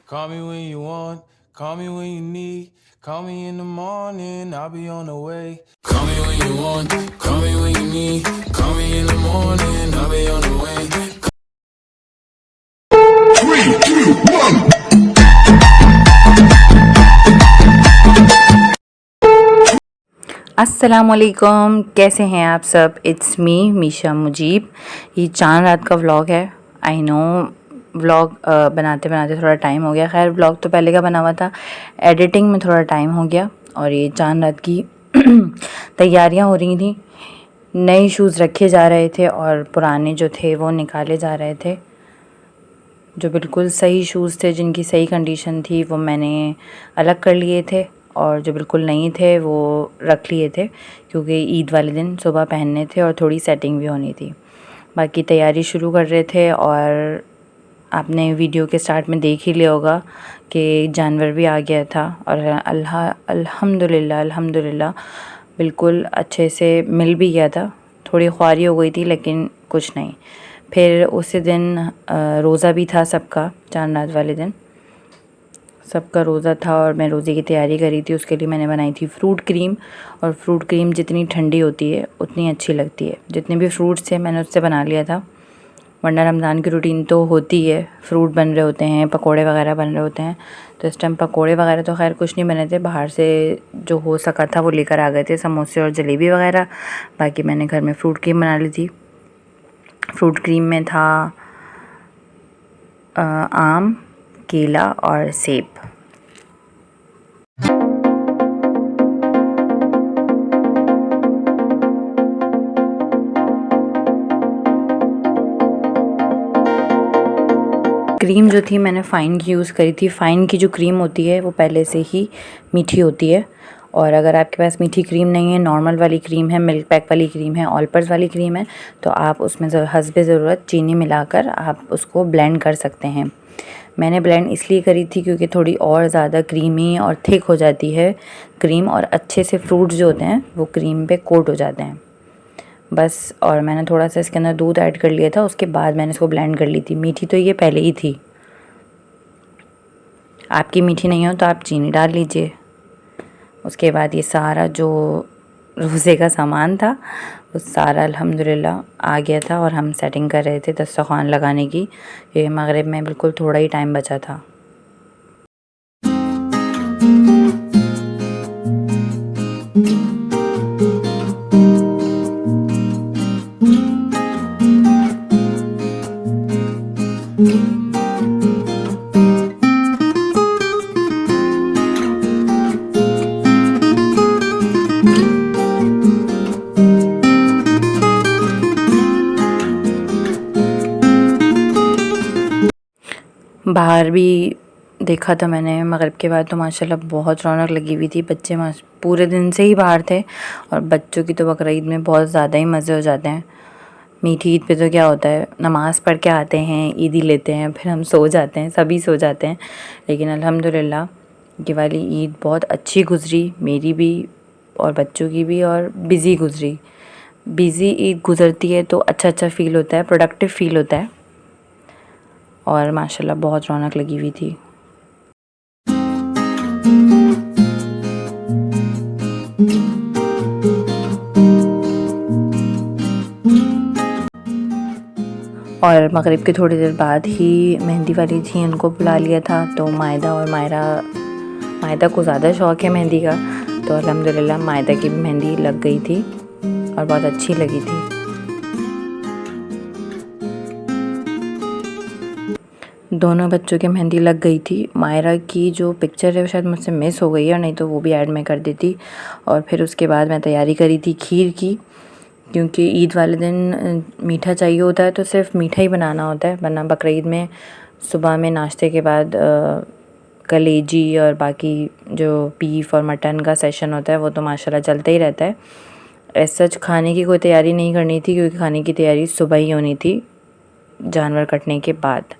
Call me when you want, call me when you need. Call me in the morning, I'll be on the way. Call me when you want, call me when you need. Call me in the morning, I'll be on the way. 3, 2, 1. अस्सलामुअलैकुम, कैसे हैं आप सब। It's me Misha Mujeeb. ये चांद रात का vlog है। आई नो व्लॉग बनाते बनाते थोड़ा टाइम हो गया। खैर व्लॉग तो पहले का बना हुआ था, एडिटिंग में थोड़ा टाइम हो गया। और ये चांद रात की तैयारियां हो रही थी। नए शूज़ रखे जा रहे थे और पुराने जो थे वो निकाले जा रहे थे। जो बिल्कुल सही शूज़ थे, जिनकी सही कंडीशन थी, वो मैंने अलग कर लिए थे। और जो बिल्कुल नहीं थे वो रख लिए थे, क्योंकि ईद वाले दिन सुबह पहनने थे और थोड़ी सेटिंग भी होनी थी। बाकी तैयारी शुरू कर रहे थे। और आपने वीडियो के स्टार्ट में देख ही लिया होगा कि जानवर भी आ गया था। और अल्हम्दुलिल्लाह बिल्कुल अच्छे से मिल भी गया था। थोड़ी ख्वारी हो गई थी लेकिन कुछ नहीं। फिर उसी दिन रोज़ा भी था सबका। चांद रात वाले दिन सबका रोज़ा था और मैं रोज़े की तैयारी करी थी। उसके लिए मैंने बनाई थी फ्रूट क्रीम। और फ्रूट क्रीम जितनी ठंडी होती है उतनी अच्छी लगती है। जितने भी फ्रूट्स थे मैंने उससे बना लिया था, वरना रमज़ान की रूटीन तो होती है, फ्रूट बन रहे होते हैं, पकोड़े वगैरह बन रहे होते हैं। तो इस टाइम पकोड़े वगैरह तो खैर कुछ नहीं बने थे, बाहर से जो हो सका था वो लेकर आ गए थे, समोसे और जलेबी वगैरह। बाकी मैंने घर में फ्रूट क्रीम बना ली थी। फ्रूट क्रीम में था आम, केला और सेब। क्रीम जो थी मैंने फ़ाइन की यूज़ करी थी। फ़ाइन की जो क्रीम होती है वो पहले से ही मीठी होती है। और अगर आपके पास मीठी क्रीम नहीं है, नॉर्मल वाली क्रीम है, मिल्क पैक वाली क्रीम है, ऑल पर्स वाली क्रीम है, तो आप उसमें हस्बे ज़रूरत चीनी मिलाकर आप उसको ब्लेंड कर सकते हैं। मैंने ब्लेंड इसलिए करी थी क्योंकि थोड़ी और ज़्यादा क्रीमी और थिक हो जाती है क्रीम, और अच्छे से फ्रूट्स जो होते हैं वो क्रीम पे कोट हो जाते हैं बस। और मैंने थोड़ा सा इसके अंदर दूध ऐड कर लिया था, उसके बाद मैंने इसको ब्लेंड कर ली थी। मीठी तो ये पहले ही थी। आपकी मीठी नहीं हो तो आप चीनी डाल लीजिए। उसके बाद ये सारा जो रोज़े का सामान था वो सारा अल्हम्दुलिल्लाह आ गया था। और हम सेटिंग कर रहे थे दस्तरख़्वान लगाने की। ये मगरिब में बिल्कुल थोड़ा ही टाइम बचा था। बाहर भी देखा था मैंने मगरिब के बाद, तो माशाल्लाह बहुत रौनक लगी हुई थी। बच्चे पूरे दिन से ही बाहर थे। और बच्चों की तो बकरा ईद में बहुत ज़्यादा ही मज़े हो जाते हैं। मीठी ईद पे तो क्या होता है, नमाज़ पढ़ के आते हैं, ईदी लेते हैं, फिर हम सो जाते हैं, सभी सो जाते हैं। लेकिन अल्हम्दुलिल्लाह ये वाली ईद बहुत अच्छी गुज़री, मेरी भी और बच्चों की भी, और बिज़ी गुज़री। बिज़ी ईद गुज़रती है तो अच्छा फ़ील होता है, प्रोडक्टिव फ़ील होता है। और माशाल्लाह बहुत रौनक लगी हुई थी। और मगरिब के थोड़ी देर बाद ही मेहंदी वाली थी, उनको बुला लिया था। तो मायदा और मायदा को ज़्यादा शौक़ है मेहंदी का, तो अल्हम्दुलिल्लाह मायदा की भी मेहंदी लग गई थी और बहुत अच्छी लगी थी। दोनों बच्चों की मेहंदी लग गई थी। मायरा की जो पिक्चर है वो शायद मुझसे मिस हो गई है, नहीं तो वो भी ऐड में कर देती। और फिर उसके बाद मैं तैयारी करी थी खीर की, क्योंकि ईद वाले दिन मीठा चाहिए होता है, तो सिर्फ मीठा ही बनाना होता है। वरना बकरा ईद में सुबह में नाश्ते के बाद कलेजी और बाकी जो बीफ और मटन का सेशन होता है वो तो माशाल्लाह चलता ही रहता है। ऐसा सच खाने की कोई तैयारी नहीं करनी थी, क्योंकि खाने की तैयारी सुबह ही होनी थी जानवर कटने के बाद।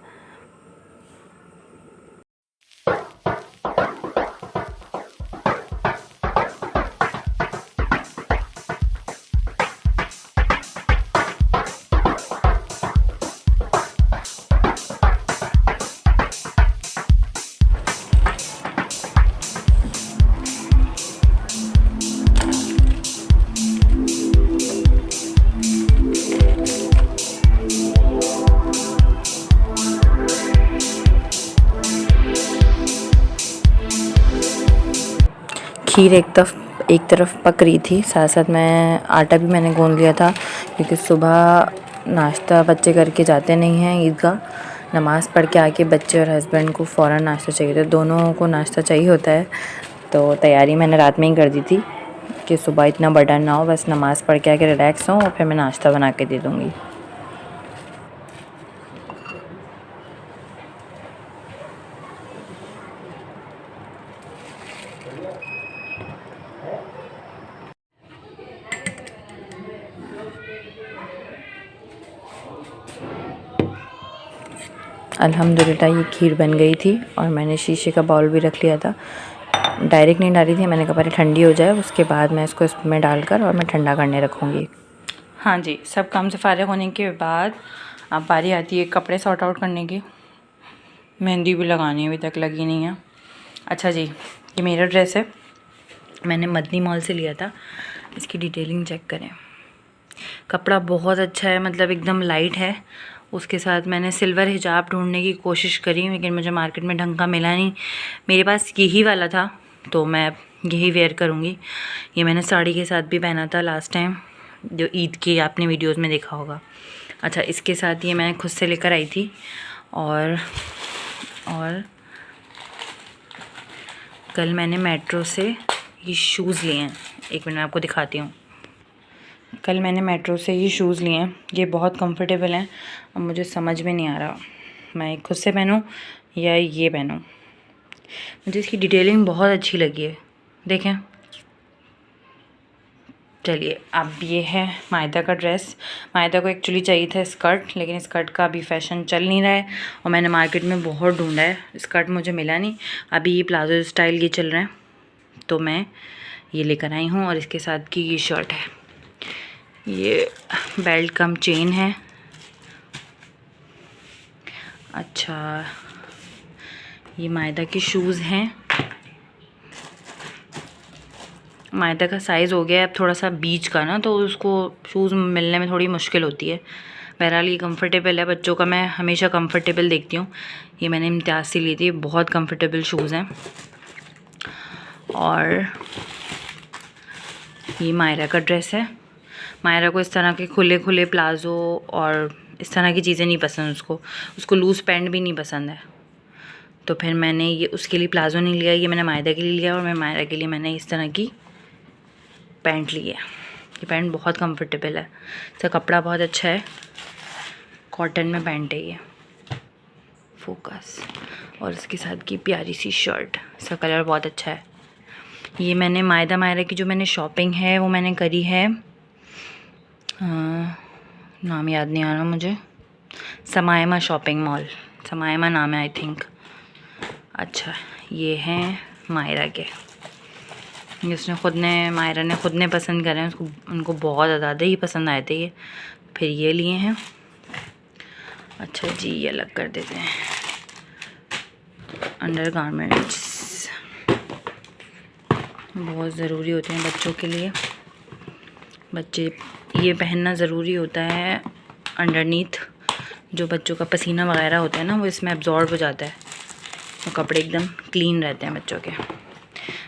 खीर एक तरफ पक रही थी, साथ साथ मैं आटा भी मैंने गूंद लिया था, क्योंकि सुबह नाश्ता बच्चे करके जाते नहीं हैं ईदगाह। नमाज़ पढ़ के आके बच्चे और हस्बैंड को फ़ौरन नाश्ता चाहिए, तो दोनों को नाश्ता चाहिए होता है। तो तैयारी मैंने रात में ही कर दी थी कि सुबह इतना बर्डन ना हो, बस नमाज़ पढ़ के आके रिलैक्स हों और फिर मैं नाश्ता बना के दे दूँगी। अल्हम्दुलिल्लाह ये खीर बन गई थी और मैंने शीशे का बाउल भी रख लिया था। डायरेक्ट नहीं डाली थी, मैंने कहा पहले ठंडी हो जाए, उसके बाद मैं इसको इसमें डालकर और मैं ठंडा करने रखूँगी। हाँ जी, सब काम से फ़ारिग होने के बाद अब बारी आती है कपड़े सॉर्ट आउट करने की। मेहंदी भी लगानी अभी तक लगी नहीं है। अच्छा जी, ये मेरा ड्रेस है, मैंने मदनी मॉल से लिया था। इसकी डिटेलिंग चेक करें, कपड़ा बहुत अच्छा है, मतलब एकदम लाइट है। उसके साथ मैंने सिल्वर हिजाब ढूंढने की कोशिश करी, लेकिन मुझे मार्केट में ढंग का मिला नहीं। मेरे पास यही वाला था तो मैं यही वेयर करूँगी। ये मैंने साड़ी के साथ भी पहना था लास्ट टाइम, जो ईद की आपने वीडियोस में देखा होगा। अच्छा, इसके साथ ये मैंने खुद से लेकर आई थी। और कल मैंने मेट्रो से ये शूज़ लिए हैं, एक मिनट मैं आपको दिखाती हूँ। कल मैंने मेट्रो से ये शूज़ लिए हैं, ये बहुत कंफर्टेबल हैं। अब मुझे समझ में नहीं आ रहा मैं खुद से पहनूं या ये पहनूं। मुझे इसकी डिटेलिंग बहुत अच्छी लगी है, देखें। चलिए, अब ये है मायदा का ड्रेस। मायदा को एक्चुअली चाहिए था स्कर्ट, लेकिन स्कर्ट का अभी फ़ैशन चल नहीं रहा है और मैंने मार्केट में बहुत ढूंढा है, स्कर्ट मुझे मिला नहीं। अभी ये प्लाजो स्टाइल ये चल रहा है, तो मैं ये लेकर आई हूँ। और इसके साथ की ये शर्ट है, ये बेल्ट कम चेन है। अच्छा, ये मायदा के शूज़ हैं। मायदा का साइज़ हो गया है अब थोड़ा सा बीच का ना, तो उसको शूज़ मिलने में थोड़ी मुश्किल होती है। बहरहाल ये कंफर्टेबल है, बच्चों का मैं हमेशा कंफर्टेबल देखती हूँ। ये मैंने इम्तियाज़ से ली थी, बहुत कंफर्टेबल शूज़ हैं। और ये मायरा का ड्रेस है। मायरा को इस तरह के खुले खुले प्लाज़ो और इस तरह की चीज़ें नहीं पसंद, उसको लूज़ पैंट भी नहीं पसंद है। तो फिर मैंने ये उसके लिए प्लाज़ो नहीं लिया, ये मैंने मायदा के लिए लिया। और मैं मायरा के लिए मैंने इस तरह की पैंट ली है। ये पैंट बहुत कंफर्टेबल है, इसका कपड़ा बहुत अच्छा है, कॉटन में पैंट है ये, फोकस। और इसके साथ की प्यारी सी शर्ट, इसका कलर बहुत अच्छा है। ये मैंने मायरा की जो मैंने शॉपिंग है वो मैंने करी है, नाम याद नहीं आ रहा मुझे, समायमा शॉपिंग मॉल, समायमा नाम है आई थिंक। अच्छा, ये हैं मायरा के, मायरा ने खुद ने पसंद करे हैं, उनको बहुत ज़्यादा ही पसंद आए थे ये, फिर ये लिए हैं। अच्छा जी, ये अलग कर देते हैं। अंडर गारमेंट्स बहुत ज़रूरी होते हैं बच्चों के लिए, बच्चे ये पहनना ज़रूरी होता है। अंडरनीथ जो बच्चों का पसीना वगैरह होता है ना, वो इसमें एब्जॉर्ब हो जाता है, तो कपड़े एकदम क्लीन रहते हैं बच्चों के।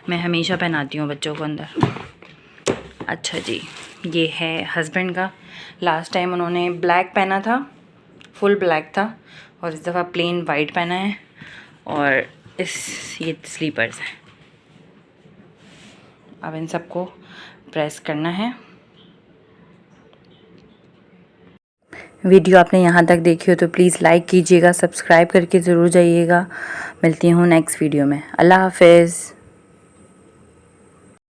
मैं हमेशा पहनाती हूँ बच्चों को अंदर। अच्छा जी, ये है हस्बैंड का। लास्ट टाइम उन्होंने ब्लैक पहना था, फुल ब्लैक था, और इस दफ़ा प्लेन वाइट पहना है। और ये स्लीपर्स हैं। अब इन सबको प्रेस करना है। वीडियो आपने यहाँ तक देखी हो तो प्लीज़ लाइक कीजिएगा, सब्सक्राइब करके ज़रूर जाइएगा। मिलती हूँ नेक्स्ट वीडियो में। अल्लाह हाफ़िज़।